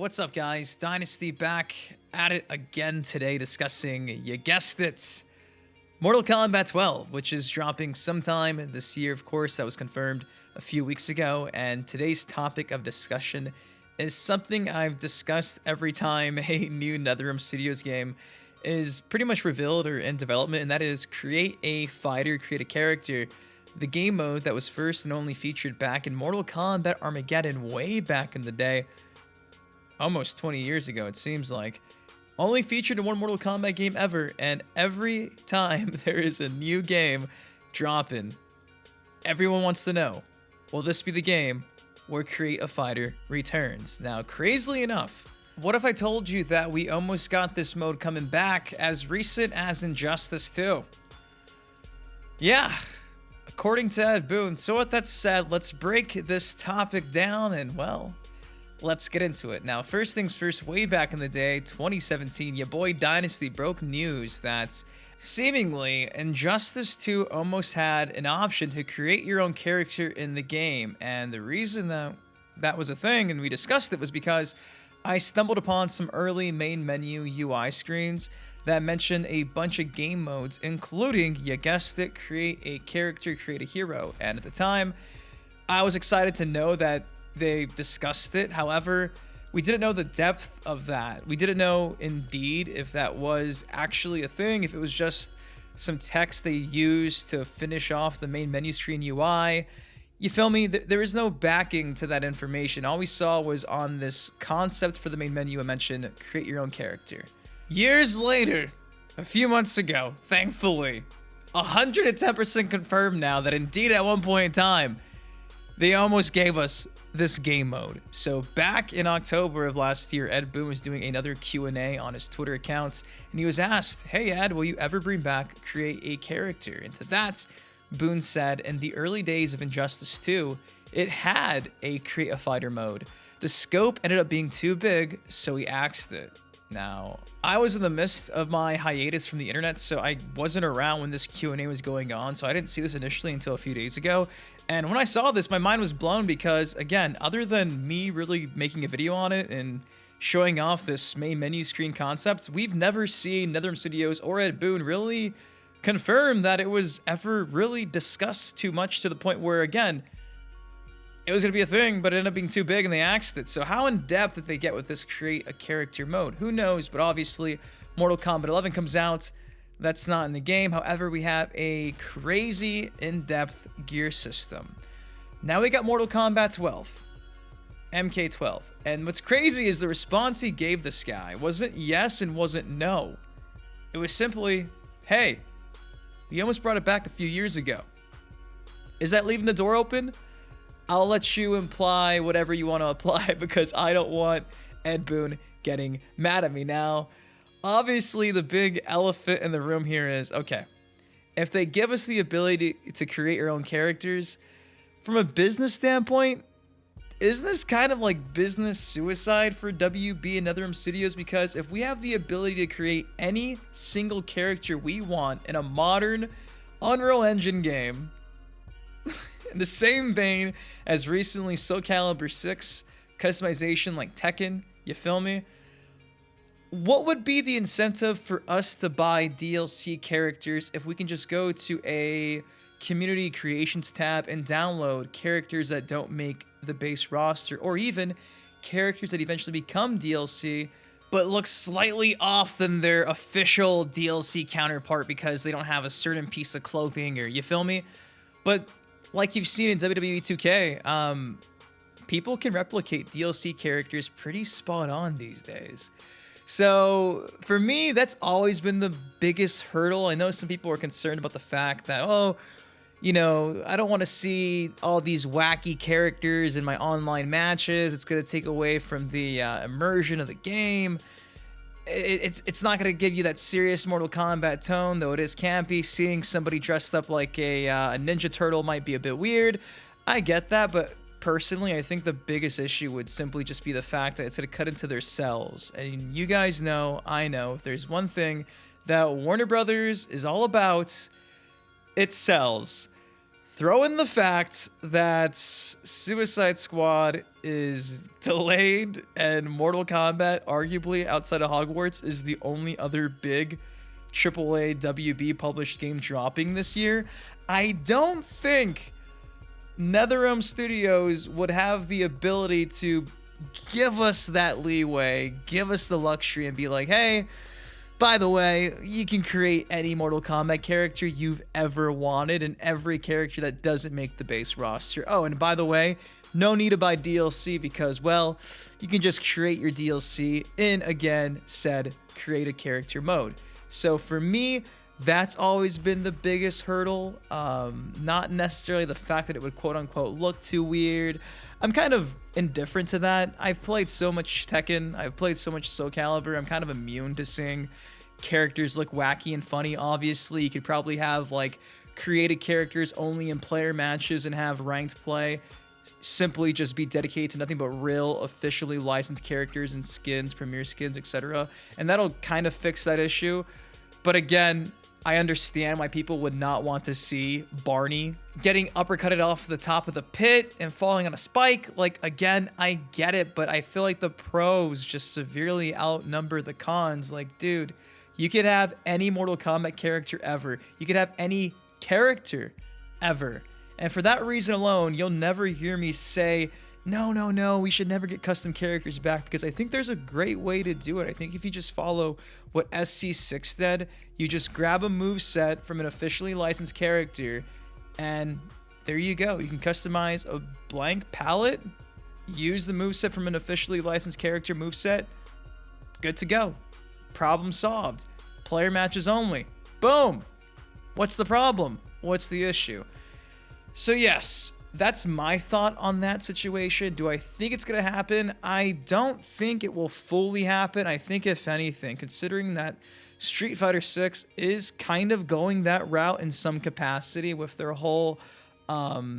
What's up, guys? Dynasty back at it again today, discussing, you guessed it, Mortal Kombat 12, which is dropping sometime this year. Of course, that was confirmed a few weeks ago, and today's topic of discussion is something I've discussed every time a new NetherRealm Studios game is pretty much revealed or in development, and that is create a fighter, create a character. The game mode that was first and only featured back in Mortal Kombat Armageddon way back in the day, almost 20 years ago it seems like, only featured in one Mortal Kombat game ever, and every time there is a new game dropping, everyone wants to know, will this be the game where Create a Fighter returns? Now, crazily enough, what if I told you that we almost got this mode coming back as recent as Injustice 2? Yeah, according to Ed Boon. So with that said, let's break this topic down and, well, let's get into it. Now, first things first, way back in the day, 2017, your boy Dynasty broke news that seemingly Injustice 2 almost had an option to create your own character in the game. And the reason that that was a thing, and we discussed it, was because I stumbled upon some early main menu UI screens that mentioned a bunch of game modes, including, you guessed it, create a character, create a hero. And at the time, I was excited to know that they discussed it. However, we didn't know the depth of that. We didn't know indeed if that was actually a thing, if it was just some text they used to finish off the main menu screen UI. You feel me? There is no backing to that information. All we saw was on this concept for the main menu, I mentioned create your own character. Years later, a few months ago, thankfully, 110% confirmed now that indeed at one point in time, they almost gave us this game mode. So back in October of last year, Ed Boon was doing another Q&A on his Twitter account, and he was asked, hey Ed, will you ever bring back create a character? And to that, Boon said, in the early days of Injustice 2, it had a create a fighter mode. The scope ended up being too big, so he axed it. Now, I was in the midst of my hiatus from the internet, so I wasn't around when this Q&A was going on, so I didn't see this initially until a few days ago. And when I saw this, my mind was blown because, again, other than me really making a video on it and showing off this main menu screen concept, we've never seen NetherRealm Studios or Ed Boon really confirm that it was ever really discussed too much, to the point where, again, it was going to be a thing, but it ended up being too big and they axed it. So how in depth did they get with this create a character mode? Who knows? But obviously, Mortal Kombat 11 comes out. That's not in the game. However, we have a crazy in-depth gear system. Now we got Mortal Kombat 12, MK12. And what's crazy is the response he gave this guy wasn't yes and wasn't no. It was simply, hey, we almost brought it back a few years ago. Is that leaving the door open? I'll let you imply whatever you want to apply because I don't want Ed Boon getting mad at me. Now, obviously, the big elephant in the room here is, okay, if they give us the ability to create your own characters, from a business standpoint, isn't this kind of like business suicide for WB and NetherRealm Studios? Because if we have the ability to create any single character we want in a modern Unreal Engine game, in the same vein as recently Soul Calibur 6 customization like Tekken, you feel me? What would be the incentive for us to buy DLC characters if we can just go to a community creations tab and download characters that don't make the base roster, or even characters that eventually become DLC but look slightly off than their official DLC counterpart because they don't have a certain piece of clothing, or you feel me? But like you've seen in WWE 2K, people can replicate DLC characters pretty spot on these days. So for me, that's always been the biggest hurdle. I know some people are concerned about the fact that, oh, you know, I don't want to see all these wacky characters in my online matches. It's going to take away from the immersion of the game. It's not going to give you that serious Mortal Kombat tone, though it is campy. Seeing somebody dressed up like a Ninja Turtle might be a bit weird. I get that, but personally, I think the biggest issue would simply just be the fact that it's going to cut into their sells. And you guys know, I know, if there's one thing that Warner Brothers is all about, it sells. Throw in the fact that Suicide Squad is delayed and Mortal Kombat, arguably outside of Hogwarts, is the only other big AAA WB published game dropping this year. I don't think NetherRealm Studios would have the ability to give us that leeway, give us the luxury and be like, hey, by the way, you can create any Mortal Kombat character you've ever wanted and every character that doesn't make the base roster. Oh, and by the way, no need to buy DLC because, well, you can just create your DLC in, again, said create a character mode. So for me, that's always been the biggest hurdle. Not necessarily the fact that it would quote unquote look too weird. I'm kind of indifferent to that. I've played so much Tekken. I've played so much Soul Calibur. I'm kind of immune to seeing characters look wacky and funny. Obviously, you could probably have like created characters only in player matches and have ranked play simply just be dedicated to nothing but real officially licensed characters and skins, premier skins, etc. And that'll kind of fix that issue. But again, I understand why people would not want to see Barney getting uppercutted off the top of the pit and falling on a spike. Like, again, I get it, but I feel like the pros just severely outnumber the cons. Like, dude, you could have any Mortal Kombat character ever. You could have any character ever. And for that reason alone, you'll never hear me say, no, we should never get custom characters back, because I think there's a great way to do it. I think if you just follow what SC6 did, you just grab a moveset from an officially licensed character, and there you go. You can customize a blank palette, use the moveset from an officially licensed character moveset, good to go. Problem solved. Player matches only. Boom. What's the problem? What's the issue? So yes, that's my thought on that situation. Do I think it's going to happen? I don't think it will fully happen. I think if anything, considering that Street Fighter 6 is kind of going that route in some capacity with their whole, I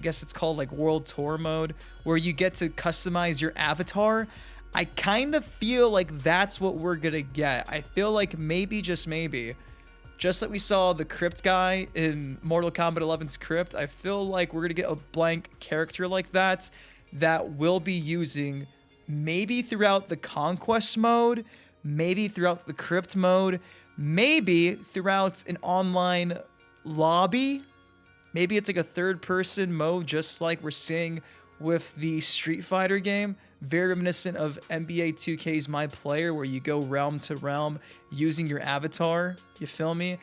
guess it's called like World Tour mode, where you get to customize your avatar. I kind of feel like that's what we're going to get. I feel like maybe, just maybe, just like we saw the Crypt guy in Mortal Kombat 11's Crypt, I feel like we're going to get a blank character like that we'll be using maybe throughout the Conquest mode, maybe throughout the Crypt mode, maybe throughout an online lobby. Maybe it's like a third-person mode, just like we're seeing with the Street Fighter game. Very reminiscent of NBA 2K's My Player, where you go realm to realm using your avatar. You feel me?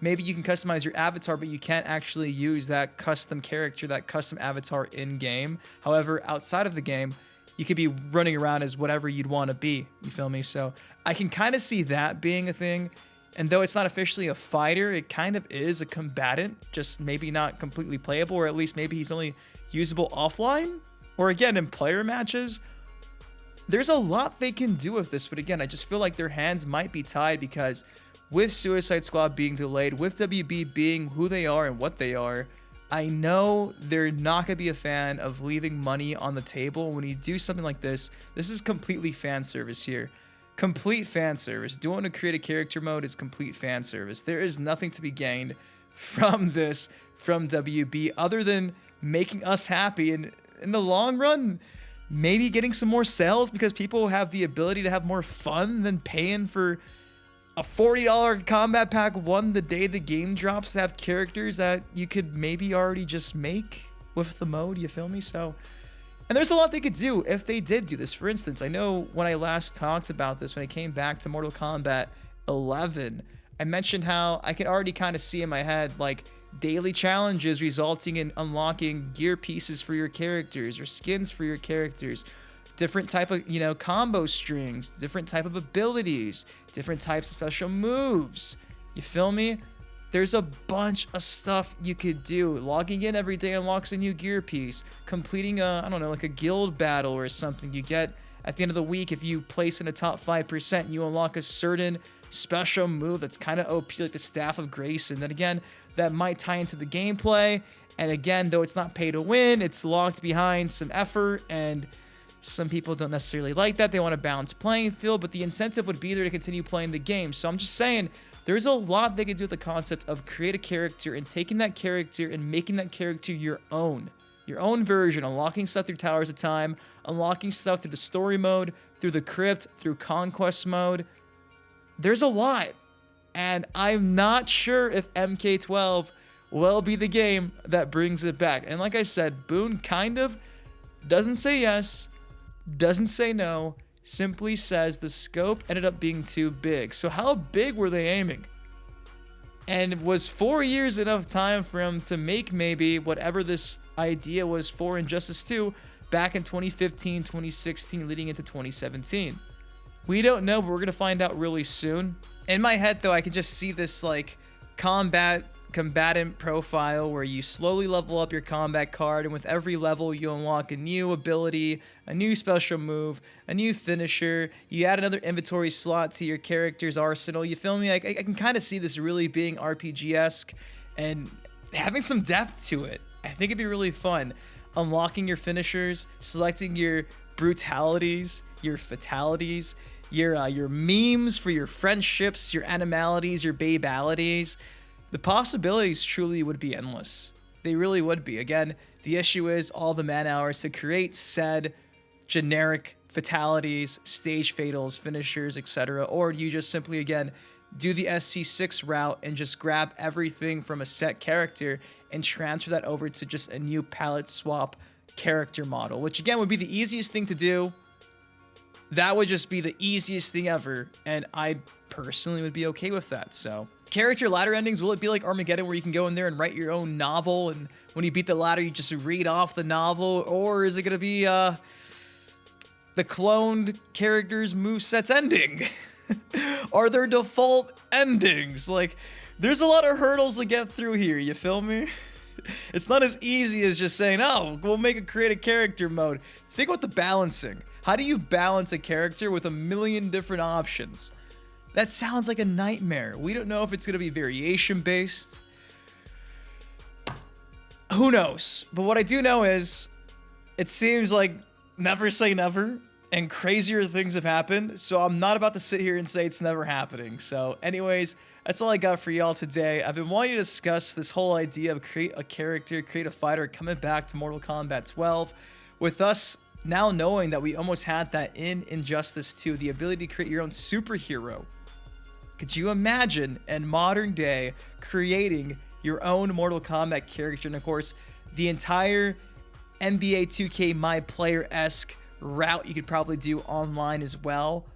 Maybe you can customize your avatar, but you can't actually use that custom character, that custom avatar in-game. However, outside of the game, you could be running around as whatever you'd want to be. You feel me? So I can kind of see that being a thing. And though it's not officially a fighter, it kind of is a combatant, just maybe not completely playable, or at least maybe he's only usable offline, or again, in player matches. There's a lot they can do with this, but again, I just feel like their hands might be tied, because with Suicide Squad being delayed, with WB being who they are and what they are, I know they're not going to be a fan of leaving money on the table. When you do something like this is completely fan service here. Complete fan service. Doing a create a character mode is complete fan service. There is nothing to be gained from this, from WB, other than making us happy, and in the long run, maybe getting some more sales, because people have the ability to have more fun than paying for a $40 combat pack one the day the game drops to have characters that you could maybe already just make with the mode. You feel me? So, and there's a lot they could do if they did do this. For instance, I know when I last talked about this, when I came back to Mortal Kombat 11, I mentioned how I could already kind of see in my head like daily challenges resulting in unlocking gear pieces for your characters or skins for your characters, different type of, combo strings, different type of abilities, different types of special moves. You feel me? There's a bunch of stuff you could do. Logging in every day unlocks a new gear piece. Completing like a guild battle or something. You get at the end of the week, if you place in a top 5%, you unlock a certain special move that's kind of OP, like the Staff of Grace. And then again, that might tie into the gameplay. And again, though it's not pay to win, it's locked behind some effort, and some people don't necessarily like that. They want a balanced playing field, but the incentive would be there to continue playing the game. So I'm just saying, There's a lot they can do with the concept of create a character and taking that character and making that character your own version, unlocking stuff through Towers of Time, unlocking stuff through the story mode, through the crypt, through Conquest mode. There's a lot. And I'm not sure if MK12 will be the game that brings it back. And like I said, Boon kind of doesn't say yes, doesn't say no, simply says the scope ended up being too big. So how big were they aiming? And was 4 years enough time for him to make maybe whatever this idea was for Injustice 2 back in 2015, 2016, leading into 2017? We don't know, but we're going to find out really soon. In my head, though, I can just see this like combatant profile where you slowly level up your combat card, and with every level you unlock a new ability, a new special move, a new finisher. You add another inventory slot to your character's arsenal. You feel me? I can kind of see this really being RPG-esque and having some depth to it. I think it'd be really fun. Unlocking your finishers, selecting your brutalities, your fatalities, your memes for your friendships, your animalities, your babalities. The possibilities truly would be endless. They really would be. Again, the issue is all the man hours to create said generic fatalities, stage fatals, finishers, etc. Or you just simply, again, do the SC6 route and just grab everything from a set character and transfer that over to just a new palette swap character model, which again would be the easiest thing to do. That would just be the easiest thing ever, and I personally would be okay with that. So, character ladder endings, will it be like Armageddon where you can go in there and write your own novel, and when you beat the ladder you just read off the novel? Or is it going to be the cloned characters' movesets ending? Are there default endings? Like, there's a lot of hurdles to get through here, you feel me? It's not as easy as just saying, oh, we'll make a create a character mode. Think about the balancing. How do you balance a character with a million different options? That sounds like a nightmare. We don't know if it's going to be variation based. Who knows? But what I do know is it seems like never say never, and crazier things have happened. So I'm not about to sit here and say it's never happening. So anyways, that's all I got for y'all today. I've been wanting to discuss this whole idea of create a character, create a fighter coming back to Mortal Kombat 12. With us now knowing that we almost had that in Injustice 2, the ability to create your own superhero. Could you imagine in modern day creating your own Mortal Kombat character? And of course, the entire NBA 2K My Player-esque route you could probably do online as well.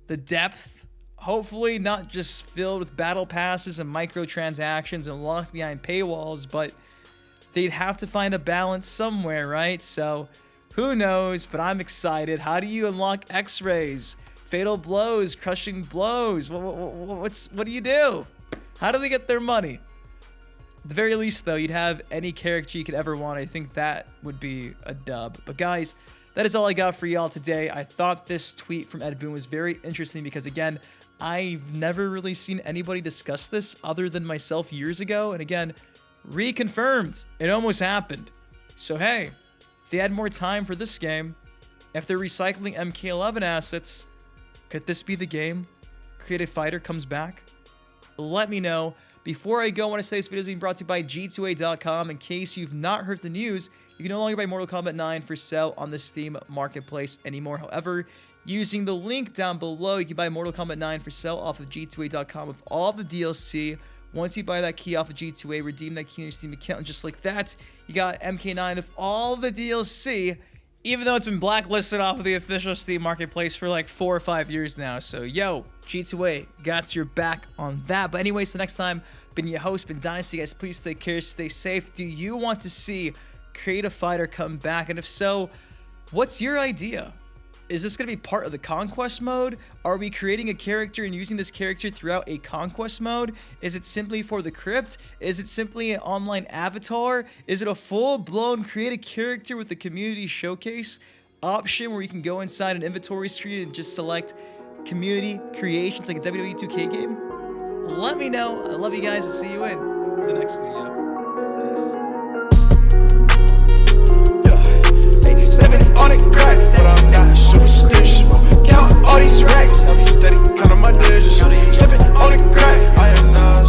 The depth, hopefully not just filled with battle passes and microtransactions and locked behind paywalls, but they'd have to find a balance somewhere, right? So who knows, but I'm excited. How do you unlock X-rays, fatal blows, crushing blows? What do you do? How do they get their money? At the very least, though, you'd have any character you could ever want. I think that would be a dub. But guys, that is all I got for y'all today. I thought this tweet from Ed Boon was very interesting because, again, I've never really seen anybody discuss this other than myself years ago. And again, reconfirmed. It almost happened. So, hey, if they had more time for this game, if they're recycling MK11 assets, could this be the game? Create a Fighter comes back? Let me know. Before I go, I want to say this video is being brought to you by G2A.com. In case you've not heard the news, you can no longer buy Mortal Kombat 9 for sale on the Steam Marketplace anymore. However, using the link down below, you can buy Mortal Kombat 9 for sale off of G2A.com with all the DLC. Once you buy that key off of G2A, redeem that key in your Steam account, and just like that, you got MK9 with all the DLC, even though it's been blacklisted off of the official Steam Marketplace for like 4 or 5 years now. So, yo, G2A got your back on that. But anyways, the next time, been your host, been Dynasty. Guys, please take care, stay safe. Do you want to see Create a Fighter come back? And if so, what's your idea? Is this going to be part of the Conquest mode? Are we creating a character and using this character throughout a Conquest mode? Is it simply for the crypt? Is it simply an online avatar? Is it a full-blown create a character with the community showcase option where you can go inside an inventory screen and just select community creations like a WWE 2K game? Let me know. I love you guys. I'll see you in the next video. Peace. on it crack, but I'm not superstitious. Count all these racks, I be steady counting my digits. Slipping on the crack, I am not